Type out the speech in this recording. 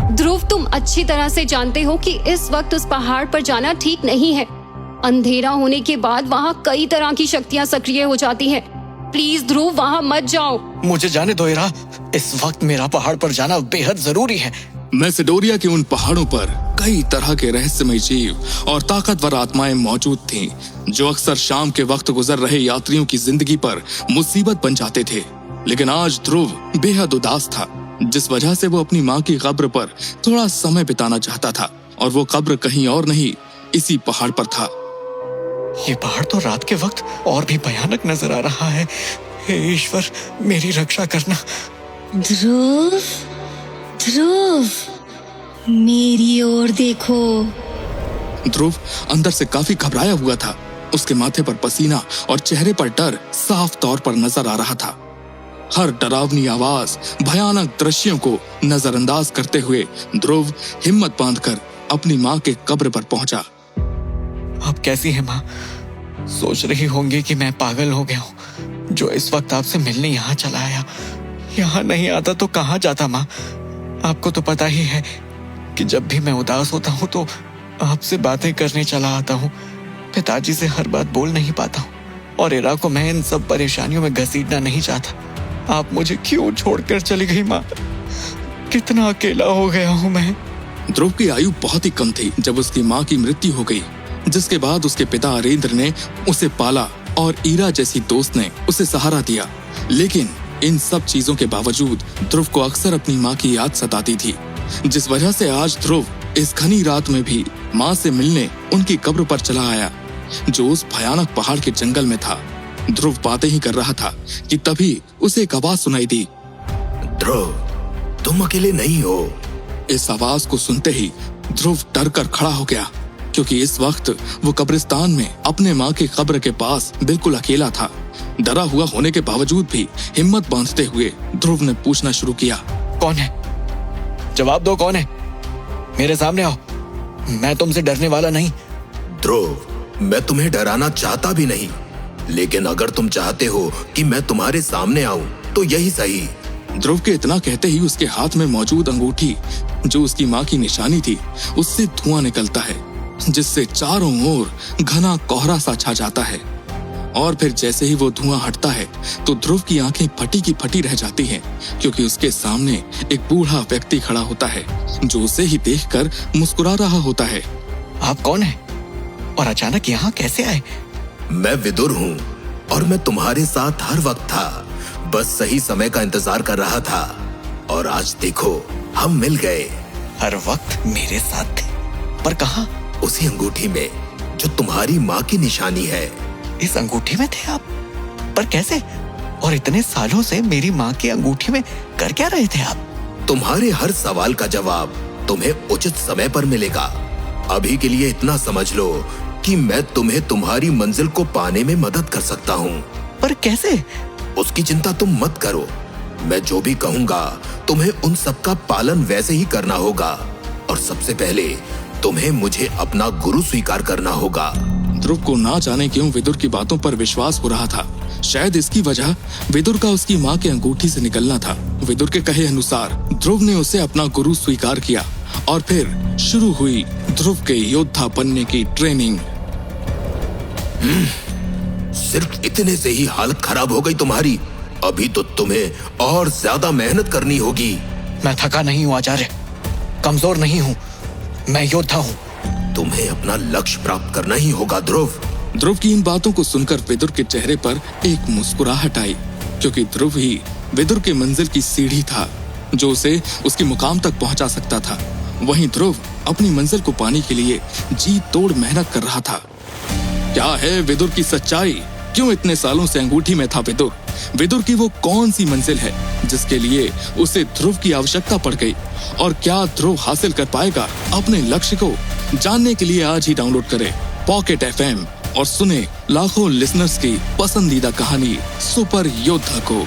ध्रुव, तुम अच्छी तरह से जानते हो कि इस वक्त उस पहाड़ पर जाना ठीक नहीं है। अंधेरा होने के बाद वहाँ कई तरह की शक्तियाँ सक्रिय हो जाती हैं। प्लीज ध्रुव, वहाँ मत जाओ। मुझे जाने दो इरा, इस वक्त मेरा पहाड़ पर जाना बेहद जरूरी है। मैसेडोनिया के उन पहाड़ों पर कई तरह के रहस्यमय जीव और ताकतवर आत्माएं मौजूद थीं, जो अक्सर शाम के वक्त गुजर रहे यात्रियों की जिंदगी पर मुसीबत बन जाते थे। लेकिन आज ध्रुव बेहद उदास था, जिस वजह से वो अपनी माँ की कब्र पर थोड़ा समय बिताना चाहता था, और वो कब्र कहीं और नहीं, इसी पहाड़ पर था। ये पहाड़ तो रात के वक्त और भी भयानक नजर आ रहा है। हे ईश्वर, मेरी रक्षा करना। ध्रुव, ध्रुव, मेरी ओर देखो। ध्रुव अंदर से काफी घबराया हुआ था। उसके माथे पर पसीना और चेहरे पर डर साफ तौर पर नजर आ रहा था। हर डरावनी आवाज, भयानक दृश्यों को नजरअंदाज करते हुए ध्रुव हिम्मत बांधकर अपनी माँ के कब्र पर पहुंचा। आप कैसी हैं माँ? सोच रही होंगी कि मैं पागल हो गया हूँ, जो इस वक्त आपसे मिलने यहाँ चला आया। यहाँ नहीं आता तो कहाँ जाता माँ? आपको तो पता ही है कि जब भी मैं उदास होता हूँ तो आपसे बातें करने चला आता हूँ। पिताजी से हर बात बोल नहीं पाता हूँ, और इरा को मैं इन सब परेशानियों में घसीटना नहीं चाहता। आप मुझे क्यों छोड़कर चली गई माँ? कितना अकेला हो गया हूँ मैं। ध्रुव की आयु बहुत ही कम थी जब उसकी माँ की मृत्यु हो गई, जिसके बाद उसके पिता अरेंद्र ने उसे पाला और ईरा जैसी दोस्त ने उसे सहारा दिया। लेकिन इन सब चीजों के बावजूद ध्रुव को अक्सर अपनी माँ की याद सताती थी, जिस वजह से आज ध्रुव इस घनी रात में भी माँ से मिलने उनकी कब्र पर चला आया, जो उस भयानक पहाड़ के जंगल में था। ध्रुव बातें ही कर रहा था कि तभी उसे एक आवाज सुनाई दी। ध्रुव, तुम अकेले नहीं हो। इस आवाज को सुनते ही ध्रुव डर कर खड़ा हो गया, क्योंकि इस वक्त वो कब्रिस्तान में अपने माँ की कब्र के पास बिल्कुल अकेला था। डरा हुआ होने के बावजूद भी हिम्मत बांधते हुए ध्रुव ने पूछना शुरू किया। कौन है? जवाब दो, कौन है? मेरे सामने आओ, मैं तुमसे डरने वाला नहीं। ध्रुव, मैं तुम्हें डराना चाहता भी नहीं, लेकिन अगर तुम चाहते हो कि मैं तुम्हारे सामने आऊं तो यही सही। ध्रुव के इतना कहते ही उसके हाथ में मौजूद अंगूठी, जो उसकी माँ की निशानी थी, उससे धुआं निकलता है, जिससे चारों ओर घना कोहरा सा छा जाता है। और फिर जैसे ही वो धुआं हटता है तो ध्रुव की आंखें फटी की फटी रह जाती हैं, क्योंकि उसके सामने एक बूढ़ा व्यक्ति खड़ा होता है, जो उसे ही देखकर मुस्कुरा रहा होता है। आप कौन हैं? और अचानक यहाँ कैसे आए? मैं विदुर हूँ, और मैं तुम्हारे साथ हर वक्त था, बस सही समय का इंतजार कर रहा था। और आज देखो, हम मिल गए। हर वक्त मेरे साथ थे, पर कहाँ? उसी अंगूठी में जो तुम्हारी माँ की निशानी है। इस अंगूठी में थे आप? पर कैसे? और इतने सालों से मेरी माँ की अंगूठी में कर क्या रहे थे आप? तुम्हारे हर सवाल का जवाब तुम्हें उचित समय पर मिलेगा। अभी के लिए इतना समझ लो कि मैं तुम्हें तुम्हारी मंजिल को पाने में मदद कर सकता हूँ। पर कैसे? उसकी चिंता तुम मत करो। मैं जो भी कहूँगा तुम्हें उन सब का पालन वैसे ही करना होगा, और सबसे पहले तुम्हें मुझे अपना गुरु स्वीकार करना होगा। ध्रुव को ना जाने क्यों विदुर की बातों पर विश्वास हो रहा था। शायद इसकी वजह विदुर का उसकी माँ के अंगूठी से निकलना था। विदुर के कहे अनुसार ध्रुव ने उसे अपना गुरु स्वीकार किया, और फिर शुरू हुई ध्रुव के योद्धा बनने की ट्रेनिंग। सिर्फ इतने से ही हालत खराब हो गई तुम्हारी। अभी तो तुम्हें और ज्यादा मेहनत करनी होगी। मैं थका नहीं हूँ आचार्य, कमजोर नहीं हूँ, मैं योद्धा हूँ। तुम्हें अपना लक्ष्य प्राप्त करना ही होगा ध्रुव। ध्रुव की इन बातों को सुनकर विदुर के चेहरे पर एक मुस्कुराहट आई, क्योंकि ध्रुव ही विदुर की मंजिल की सीढ़ी था, जो उसे उसके मुकाम तक पहुंचा सकता था। वहीं ध्रुव अपनी मंजिल को पाने के लिए जी तोड़ मेहनत कर रहा था। क्या है विदुर की सच्चाई? क्यों इतने सालों से अंगूठी में था विदुर? विदुर की वो कौन सी मंजिल है जिसके लिए उसे ध्रुव की आवश्यकता पड़ गई? और क्या ध्रुव हासिल कर पाएगा अपने लक्ष्य को? जानने के लिए आज ही डाउनलोड करें पॉकेट FM और सुने लाखों लिसनर्स की पसंदीदा कहानी सुपर योद्धा को।